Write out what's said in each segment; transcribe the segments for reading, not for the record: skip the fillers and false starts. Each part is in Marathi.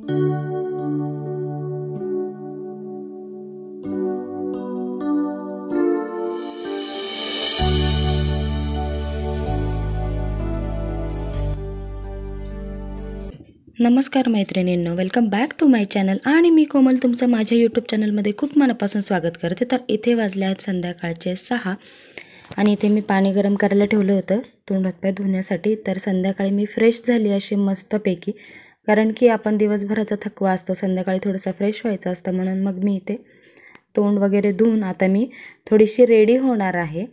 नमस्कार मैत्रिणींनो, welcome back to my channel आणि मी कोमल तुमचं माझ्या यूट्यूब चॅनलमध्ये खूप मनापासून स्वागत करते। तर इथे वाजले आहेत संध्याकाळचे 6 आणि इथे मी पाणी गरम करायला ठेवलं होतं तोंड हातपाय धुण्यासाठी। तर संध्याकाळी मी फ्रेश झाली अशी मस्तपैकी, कारण की आपण दिवसभराचा थकवा असतो, संध्याकाळी थोडंसं फ्रेश व्हायचं असतं, म्हणून मग मी इथे तोंड वगैरे धुवून आता मी थोडीशी रेडी होणार आहे।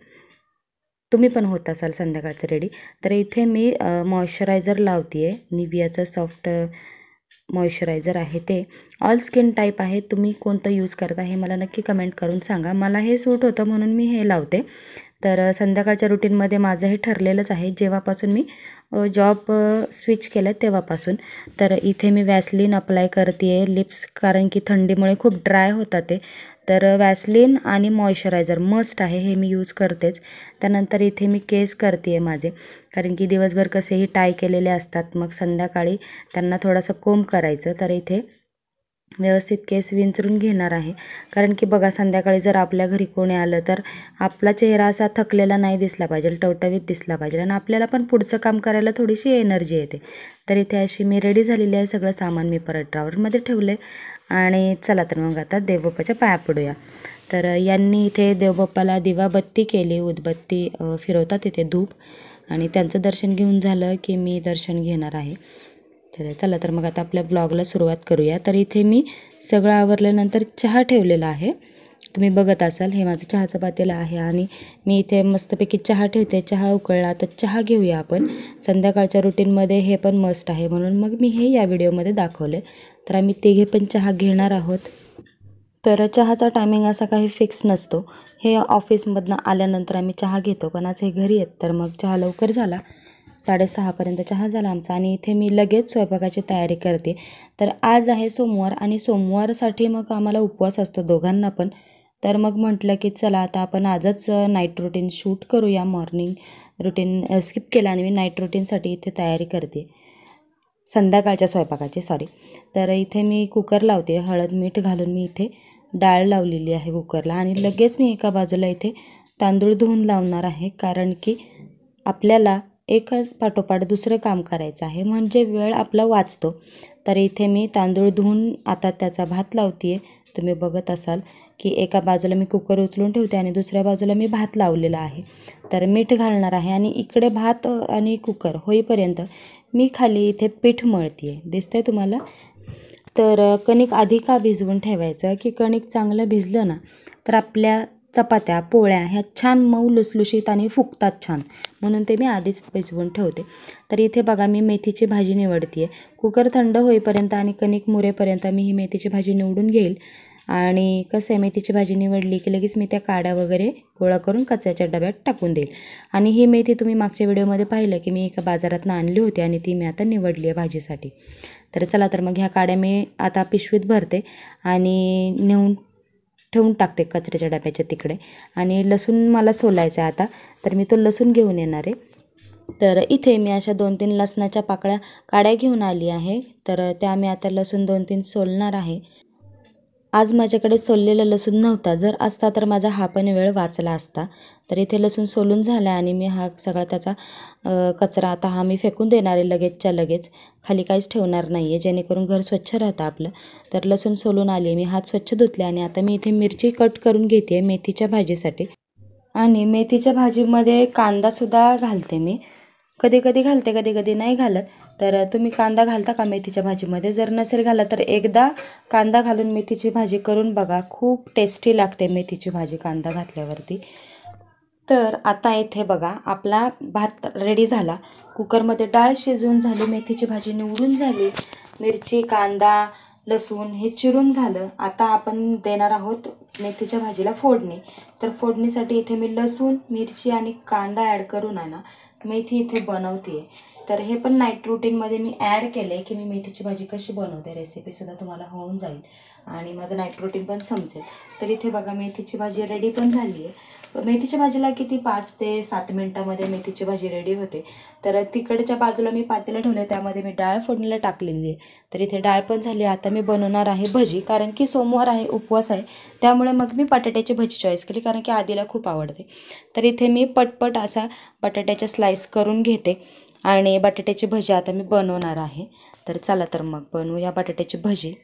तुम्ही पण होत असाल संध्याकाळचं रेडी। तर इथे मी मॉइश्चरायझर लावते आहे, निवियाचं सॉफ्ट मॉइश्चरायझर आहे, ते ऑल स्किन टाईप आहे। तुम्ही कोणतं यूज करता हे मला नक्की कमेंट करून सांगा। मला हे सूट होतं म्हणून मी हे लावते। तर संध्याकाळच्या रुटीनमध्ये माझं हे ठरलेलंच आहे जेव्हापासून मी जॉब स्विच केलं तेव्हापासून। तर इथे मी वॅसलीन अप्लाय करते आहे लिप्स, कारण की थंडीमुळे खूप ड्राय होतात ते। तर वॅसलीन आणि मॉइश्चरायझर मस्ट आहे, हे मी यूज करतेच। त्यानंतर इथे मी केस करते आहे माझे, कारण की दिवसभर कसेही टाय केलेले असतात, मग संध्याकाळी त्यांना थोडंसं कोंब करायचं। तर इथे व्यवस्थित केस विंचरून घेणार आहे, कारण की बघा संध्याकाळी जर आपल्या घरी कोणी आलं तर आपला चेहरा असा थकलेला नाही दिसला पाहिजे, टवटवीत दिसला पाहिजे आणि आपल्याला पण पुढचं काम करायला थोडीशी एनर्जी येते। तर इथे अशी मी रेडी झालेली आहे, सगळं सामान मी परत ड्रॉवरमध्ये ठेवले आणि चला तर मग आता देवबाप्पाच्या पाया पडूया। तर यांनी इथे देवबाप्पाला दिवाबत्ती केली, उदबत्ती फिरवतात इथे धूप, आणि त्यांचं दर्शन घेऊन झालं की मी दर्शन घेणार आहे। चला तर मग आता आपल्या ब्लॉगला सुरुवात करूया। तर इथे मी सगळं आवरल्यानंतर चहा ठेवलेला आहे, तुम्ही बघत असाल, हे माझं चहाचं पातेलं आहे आणि मी इथे मस्तपैकी चहा ठेवते। चहा उकळला तर चहा घेऊया आपण, संध्याकाळच्या रुटीनमध्ये हे पण मस्ट आहे, म्हणून मग मी हे या व्हिडिओमध्ये दाखवले। तर आम्ही तिघे पण चहा घेणार आहोत। तर चहाचा टायमिंग असा काही फिक्स नसतो, हे ऑफिसमधनं आल्यानंतर आम्ही चहा घेतो, पण आज हे घरी आहेत तर मग चहा लवकर झाला, 6:30पर्यंत चहा झाला आमचा। आणि इथे मी लगेच स्वयंपाकाची तयारी करते। तर आज आहे सोमवार आणि सोमवारसाठी मग आम्हाला उपवास असतो दोघांना पण। तर मग म्हटलं की चला आता आपण आजच नाईट रुटीन शूट करूया, मॉर्निंग रुटीन स्किप केला आणि मी नाईट रुटीनसाठी इथे तयारी करते, संध्याकाळच्या स्वयंपाकाची सॉरी। तर इथे मी कुकर लावते, हळद मीठ घालून मी इथे डाळ लावलेली आहे कुकरला, आणि लगेच मी एका बाजूला इथे तांदूळ धुवून लावणार आहे, कारण की आपल्याला एकाच पाठोपाठ दुसरं काम करायचं आहे, म्हणजे वेळ आपला वाचतो। तर इथे मी तांदूळ धुवून आता त्याचा भात लावते आहे, तुम्ही बघत असाल की एका बाजूला मी कुकर उचलून ठेवते आणि दुसऱ्या बाजूला मी भात लावलेला आहे। तर मीठ घालणार आहे आणि इकडे भात आणि कुकर होईपर्यंत मी खाली इथे पीठ मळते आहे, दिसतंय तुम्हाला। तर कणिक आधी का भिजवून ठेवायचं, की कणिक चांगलं भिजलं ना तर आपल्या चपात्या पोळ्या ह्या छान मऊ लुसलुशीत आणि फुगतात छान, म्हणून ते मी आधीच भिजवून ठेवते। तर इथे बघा मी मेथीची भाजी निवडते आहे, कुकर थंड होईपर्यंत आणि कणिक मुरेपर्यंत मी ही मेथीची भाजी निवडून घेईल। आणि कसं आहे, मेथीची भाजी निवडली की लगेच मी त्या काड्या वगैरे गोळा करून कचऱ्याच्या डब्यात टाकून देईल। आणि ही मेथी तुम्ही मागच्या व्हिडिओमध्ये पाहिलं की मी एका बाजारातून आणली होती आणि ती मी आता निवडली आहे भाजीसाठी। तर चला तर मग ह्या काड्या मी आता पिशवीत भरते आणि नेऊन ठेवून टाकते कचऱ्याच्या डब्याच्या तिकडे। आणि लसूण मला सोलायचा आहे आता, तर मी तो लसूण घेऊन येणार आहे। तर इथे मी अशा 2-3 लसणाच्या पाकळ्या काड्या घेऊन आली आहे, तर त्या मी आता लसूण 2-3 सोलणार आहे। आज माझ्याकडे सोललेला लसूण नव्हता, जर असता तर माझा हा पण वेळ वाचला असता। तर इथे लसूण सोलून झाला आणि मी हा सगळा त्याचा कचरा आता हा मी फेकून देणार आहे लगेचच्या लगेच, खाली काहीच ठेवणार नाही आहे, जेणेकरून घर स्वच्छ राहतं आपलं। तर लसूण सोलून आली, मी हात स्वच्छ धुतले आणि आता मी इथे मिरची कट करून घेते आहे मेथीच्या भाजीसाठी। आणि मेथीच्या भाजीमध्ये कांदासुद्धा घालते मी, कधी कधी घालते कधी कधी नाही घालत। तर तुम्ही कांदा घालता का मेथीच्या भाजीमध्ये? जर नसेल घालत तर एकदा कांदा घालून मेथीची भाजी करून बघा, खूप टेस्टी लागते मेथीची भाजी कांदा घातल्यावरती। तर आता इथे बघा आपला भात रेडी झाला, कुकरमध्ये डाळ शिजवून झाली, मेथीची भाजी निवडून झाली, मिरची कांदा लसूण हे चिरून झालं। आता आपण देणार आहोत मेथीच्या भाजीला फोडणी। तर फोडणीसाठी इथे मी लसूण मिरची आणि कांदा ॲड करून आहे ना मेथी इथे बनवते। तर हे पण नाईट रुटीनमध्ये मी ॲड केले की मी मेथीची भाजी कशी बनवते, रेसिपीसुद्धा तुम्हाला होऊन जाईल आणि माझं नाईट रुटीन पण समजेल। तर इथे बघा मेथीची भाजी रेडी पण झाली आहे। मेथीच्या भाजीला किती 5 ते 7 मिनटामध्ये मेथीची भाजी रेडी होते। तर तिकडच्या बाजूला मी पातेलं ठेवले, त्यामध्ये मी डाळ फोडणीला टाकलेली आहे। तर इथे डाळ पण झाली. आता मी बनवणार आहे भजी, कारण की सोमवार आहे, उपवास आहे, त्यामुळे मग मी बटाट्याची भजी चॉईस केली, कारण की आधीला खूप आवडते. तर इथे मी पटपट असा बटाट्याच्या स्लाइस करून घेते आणि बटाट्याची भजी आता मी बनवणार आहे. तर चला तर मग बनवूया बटाट्याची भजी.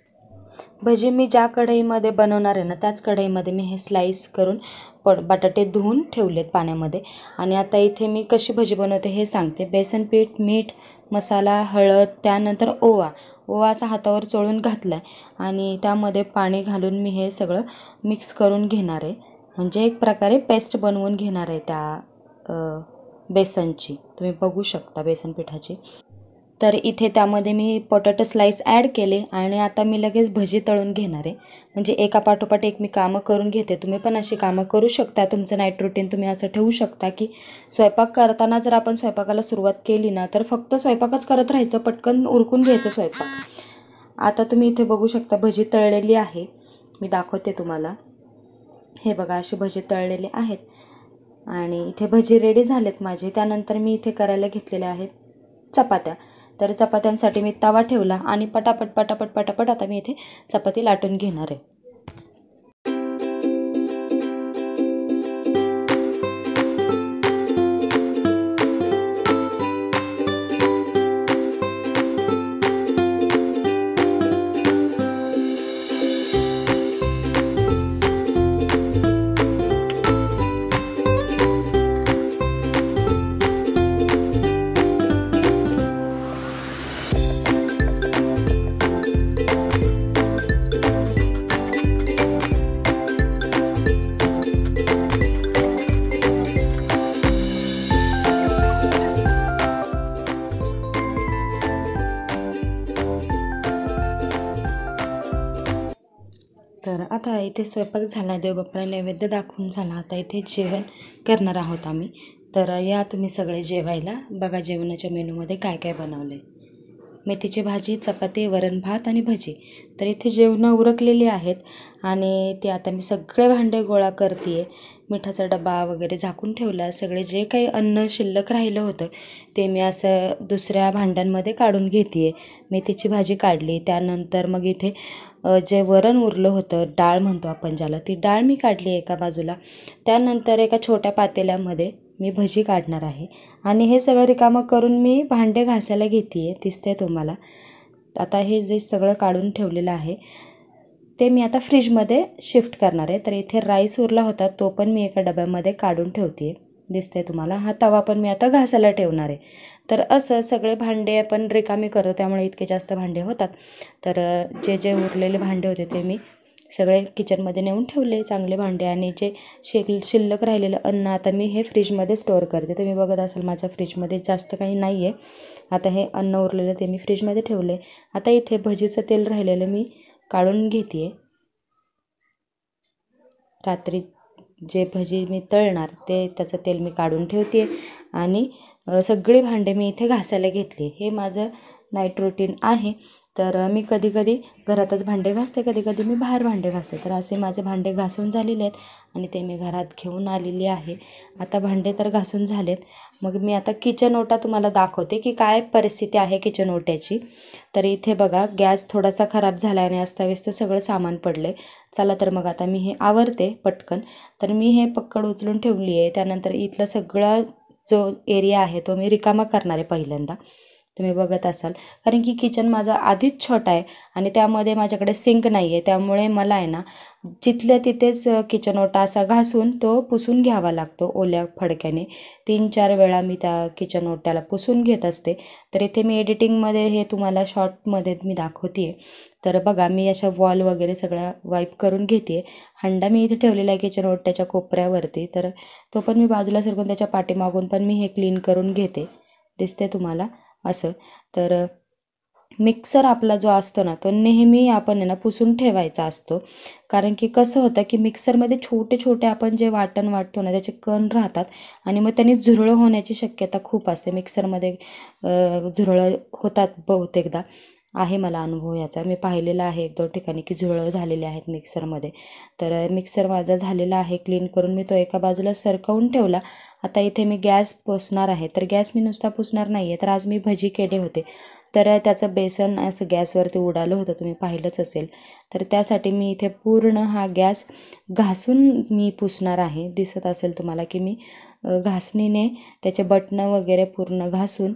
भजी मी ज्या कढईमध्ये बनवणार आहे ना, त्याच कढईमध्ये मी हे स्लाइस करून बटाटे धुवून ठेवलेत पाण्यामध्ये. आणि आता इथे मी कशी भजी बनवते हे सांगते. बेसन पीठ, मीठ, मसाला, हळद, त्यानंतर ओवा असा हातावर चोळून घातला आहे आणि त्यामध्ये पाणी घालून मी हे सगळं मिक्स करून घेणार आहे. म्हणजे एक प्रकारे पेस्ट बनवून घेणार आहे त्या बेसनची. तुम्ही बघू शकता बेसन पिठाची. तर इथे त्यामध्ये मी पोटॅटो स्लाइस ॲड केले आणि आता मी लगेच भजी तळून घेणार आहे. म्हणजे एका पाठोपाठ एक मी कामं करून घेते. तुम्ही पण अशी कामं करू शकता. तुमचं नाईट रुटीन तुम्ही असं ठेवू शकता की स्वयंपाक करताना जर आपण स्वयंपाकाला सुरुवात केली ना, तर फक्त स्वयंपाकच करत राहायचं, पटकन उरकून घ्यायचं स्वयंपाक. आता तुम्ही इथे बघू शकता भजी तळलेली आहे. मी दाखवते तुम्हाला. हे बघा, अशी भजी तळलेली आहेत आणि इथे भजी रेडी झालेत माझे. त्यानंतर मी इथे करायला घेतलेल्या आहेत चपात्या. तर चपात्यांसाठी मी तवा ठेवला आणि पटापट आता मी इथे चपाती लाटून घेणार आहे. तर आता इथे स्वयंपाक झाला, देवबाप्पाला नैवेद्य दाखवून झाला. आता इथे जेवण करणार आहोत आम्ही. तर या तुम्ही सगळे जेवायला. बघा जेवणाच्या मेनूमध्ये काय काय बनवलं आहे. मेथीची भाजी, चपाती, वरण भात आणि भजी. तर इथे जेवणं उरकलेली आहेत आणि ते आता मी सगळे भांडे गोळा करते आहे. मिठाचा डबा वगैरे झाकून ठेवला. सगळे जे काही अन्न शिल्लक राहिलं होतं ते मी असं दुसऱ्या भांड्यांमध्ये काढून घेते आहे. मेथीची भाजी काढली. त्यानंतर मग इथे जे वरण उरलं होतं, डाळ म्हणतो आपण ज्याला, ती डाळ मी काढली एका बाजूला. त्यानंतर एका छोट्या पातेल्यामध्ये मी भजी काढणार आहे आणि हे सगळं रिकामं करून मी भांडे घासायला घेते आहे. दिसते तुम्हाला. आता हे जे सगळं काढून ठेवलेलं आहे ते मी आता फ्रीजमध्ये शिफ्ट करणार आहे. तर इथे राईस उरला होता, तो पण मी एका डब्यामध्ये काढून ठेवते आहे. दिसते तुम्हाला. हा तवा पण मी आता घासायला ठेवणार आहे. तर असं सगळे भांडे आपण रिकामी करतो, त्यामुळे इतके जास्त भांडे होतात. तर जे जे उरलेले भांडे होते ते मी सगळे किचनमध्ये नेऊन ठेवले, चांगले भांडे. आणि जे शिल्लक राहिलेलं अन्न आता मी हे फ्रीजमध्ये स्टोअर करते. तुम्ही बघत असाल माझ्या फ्रीजमध्ये जास्त काही नाही आहे. आता हे अन्न उरलेलं ते मी फ्रीजमध्ये ठेवले. आता इथे भजीचं तेल राहिलेलं मी काढून घेते आहे. रात्री जे भजी मी तळणार ते त्याचं तेल मी काढून ठेवते आहे आणि सगळे भांडे मी इथे घासायला घेतले. हे माझं नाईट रुटीन आहे. तर मी कधी कधी घरातच भांडे घासते, कधी कधी मी बाहेर भांडे घासते. तर असे माझे भांडे घासून झालेले आहेत आणि ते मी घरात घेऊन आलेली आहे. आता भांडे तर घासून झालेत. मग मी आता किचन ओटा तुम्हाला दाखवते की काय परिस्थिती आहे किचन ओट्याची. तर इथे बघा, गॅस थोडासा खराब झाला आणि अस्ताव्यस्त सगळं सामान पडलं आहे. चला तर मग आता मी हे आवरते पटकन. तर मी हे पक्कड उचलून ठेवली आहे. त्यानंतर इथलं सगळं जो एरिया आहे तो मी रिकामा करणार आहे पहिल्यांदा. तुम्ही बघत असाल, कारण की किचन माझा आधीच छोटा आहे आणि त्यामध्ये माझ्याकडे सिंक नाही आहे. त्यामुळे मला आहे ना जिथल्या तिथेच किचन ओटा असा घासून तो पुसून घ्यावा लागतो ओल्या फडक्याने. 3-4 वेळा मी त्या किचन ओट्याला पुसून घेत असते. तर इथे मी एडिटिंगमध्ये हे तुम्हाला शॉर्टमध्ये मी दाखवते आहे. तर बघा, मी अशा वॉल वगैरे सगळ्या वाईप करून घेते. हंडा मी इथे ठेवलेला आहे किचन ओट्याच्या कोपऱ्यावरती. तर तो पण मी बाजूला सरकून त्याच्या पाठीमागून पण मी हे क्लीन करून घेते. दिसते तुम्हाला असं. तर मिक्सर आपला जो असतो ना तो नेहमी आपण आहे ना पुसून ठेवायचा असतो. कारण की कसं होतं की मिक्सरमध्ये छोटे छोटे आपण जे वाटण वाटतो ना त्याचे कण राहतात आणि मग त्याने झुरळं होण्याची शक्यता खूप असते. मिक्सरमध्ये झुरळं होतात बहुतेकदा. आहे मला अनुभव याचा. मी पाहिलेला आहे 1-2 ठिकाणी की झुरळं झालेले आहेत मिक्सरमध्ये. तर मिक्सर माझा झालेला आहे क्लीन करून. मी तो एका बाजूला सरकवून ठेवला. आता इथे मी गॅस पुसणार आहे. तर गॅस मी नुसता पुसणार नाही आहे, तर आज मी भजी केले होते. तर त्याचं बेसन असं गॅसवरती उडालं होतं, तुम्ही पाहिलंच असेल. तर त्यासाठी मी इथे पूर्ण हा गॅस घासून मी पुसणार आहे. दिसत असेल तुम्हाला की मी घासणीने त्याचे बटणं वगैरे पूर्ण घासून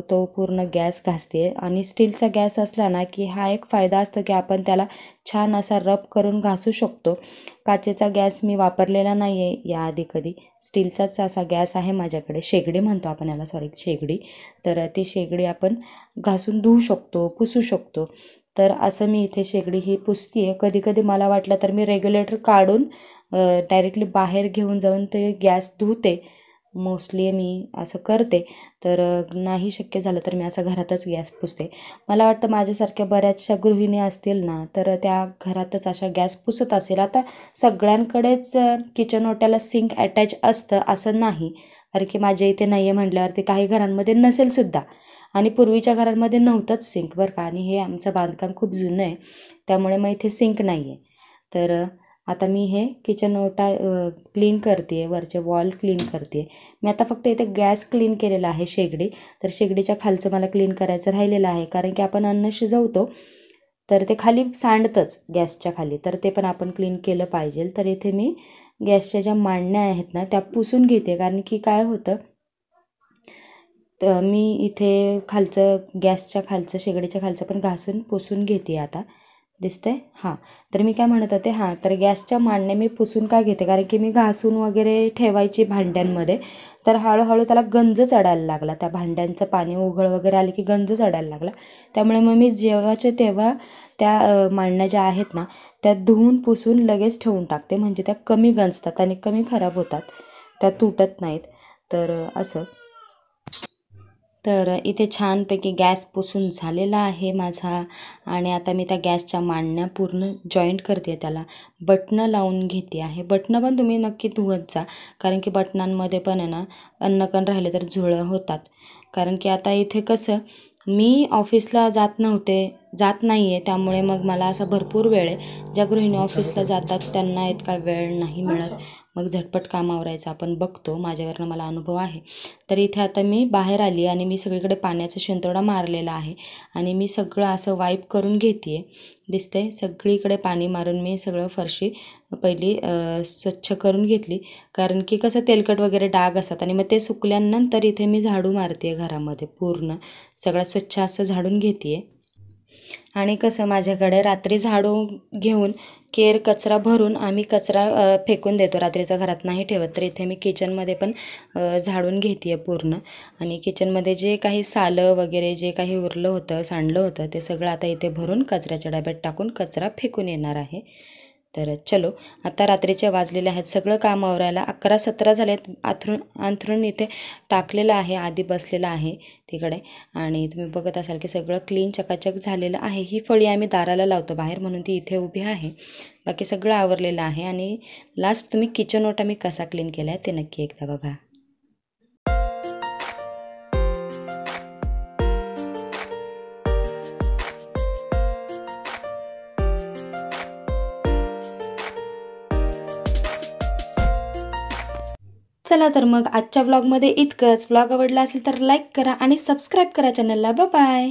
तो पूर्ण गॅस घासते. आणि स्टीलचा गॅस असला ना की हा एक फायदा असतो की आपण त्याला छान असा रब करून घासू शकतो. काचेचा गॅस मी वापरलेला नाही आहे याआधी कधी. स्टीलचाच असा गॅस आहे माझ्याकडे, शेगडी म्हणतो आपण याला, सॉरी शेगडी. तर ती शेगडी आपण घासून धुवू शकतो, पुसू शकतो. तर असं मी इथे शेगडी ही पुसते आहे. कधी कधी मला वाटलं तर मी रेग्युलेटर काढून डायरेक्टली बाहेर घेऊन जाऊन ते गॅस धुते. मोस्टली मी असं करते. तर नाही शक्य झालं तर मी असं घरातच गॅस पुसते. मला वाटतं माझ्यासारख्या बऱ्याचशा गृहिणी असतील ना तर त्या घरातच अशा गॅस पुसत असेल. आता सगळ्यांकडेच किचन ओट्याला सिंक अटॅच असतं असं नाही, कारण की माझ्या इथे नाही आहे म्हटल्यावरती काही घरांमध्ये नसेलसुद्धा. आणि पूर्वीच्या घरांमध्ये नव्हतंच सिंक बरं का. आणि हे आमचं बांधकाम खूप जुनं आहे त्यामुळे मग इथे सिंक नाही आहे. तर आता मी हे किचन ओटा क्लीन करते आहे, वरचे वॉल क्लीन करते आहे. मी आता फक्त इथे गॅस क्लीन केलेला आहे शेगडी. तर शेगडीच्या खालचं मला क्लीन करायचं राहिलेलं आहे, कारण की आपण अन्न शिजवतो तर ते खाली सांडतंच गॅसच्या खाली, तर ते पण आपण क्लीन केलं पाहिजे. तर इथे मी गॅसच्या ज्या मांडण्या आहेत ना त्या पुसून घेते, कारण की काय होतं, तर मी इथे खालचं गॅसच्या खालचं शेगडीच्या खालचं पण घासून पुसून घेते आता. दिसतंय? हां. तर मी काय म्हणत होते, हां, तर गॅसच्या मांडण्या मी पुसून का घेते, कारण की मी घासून वगैरे ठेवायची भांड्यांमध्ये, तर हळूहळू त्याला गंज चढायला लागला. त्या भांड्यांचं पाणी उघळ वगैरे आले की गंज चढायला लागला. त्यामुळे मग मी जेव्हाच्या तेव्हा त्या मांडण्या ज्या आहेत ना त्या धुवून पुसून लगेच ठेवून टाकते, म्हणजे त्या कमी गंजतात आणि कमी खराब होतात, त्या तुटत नाहीत. तर असं. तर इथे छानपैकी गॅस पुसून झालेला आहे माझा. आणि आता मी त्या गॅसच्या मांडण्या पूर्ण जॉईंट करते, त्याला बटणं लावून घेते आहे. बटणं पण तुम्ही नक्की धुवत जा, कारण की बटणांमध्ये पण आहे ना अन्नकण राहिले तर झुळं होतात. कारण की आता इथे कसं, मी ऑफिसला जात नाही आहे, त्यामुळे मग मला असा भरपूर वेळ आहे. ज्या गृहिणी ऑफिसला जातात त्यांना इतका वेळ नाही मिळत, मग झटपट काम आवरायचं आपण बघतो. माझ्यावरनं मला अनुभव आहे. तर इथे आता मी बाहेर आली आणि मी सगळीकडे पाण्याचा शिंतोडा मारलेला आहे आणि मी सगळं असं वाईप करून घेते आहे. दिसते, सगळीकडे पाणी मारून मी सगळं फरशी पहिली स्वच्छ करून घेतली, कारण की कसं तेलकट वगैरे डाग असतात. आणि मग ते सुकल्यानंतर इथे मी झाडू मारते आहे घरामध्ये, पूर्ण सगळं स्वच्छ असं झाडून घेते आहे. आणि कसं माझ्याकडे रात्री झाडू घेऊन कचरा भरून आम्ही कचरा फेकून देतो, रात्रीचा घरात नाही ठेवत. तर इथे मी किचनमध्ये पण झाडून घेते आहे पूर्ण. आणि किचनमध्ये जे काही सालं वगैरे जे काही उरलं होतं, सांडलं होतं, ते सगळं आता इथे भरून कचऱ्याच्या डब्यात टाकून कचरा फेकून येणार आहे. तर चलो, आता रात्रीचे वाजलेले आहेत, सगळं काम आवरायला 11-17 झालेत. अंथरूण इथे टाकलेलं आहे, आधी बसलेलं आहे तिकडे. आणि तुम्ही बघत असाल की सगळं क्लीन चकाचक झालेलं आहे. ही फळी आम्ही दाराला लावतो बाहेर, म्हणून ती इथे उभी आहे. बाकी सगळं आवरलेलं आहे. आणि लास्ट तुम्ही किचन ओटा मी कसा क्लीन केला आहे ते नक्की एकदा बघा. चला तर मग आजच्या व्लॉगमध्ये इतकंच. व्लॉग आवडला असेल तर लाईक करा आणि सबस्क्राईब करा चॅनलला. Bye bye.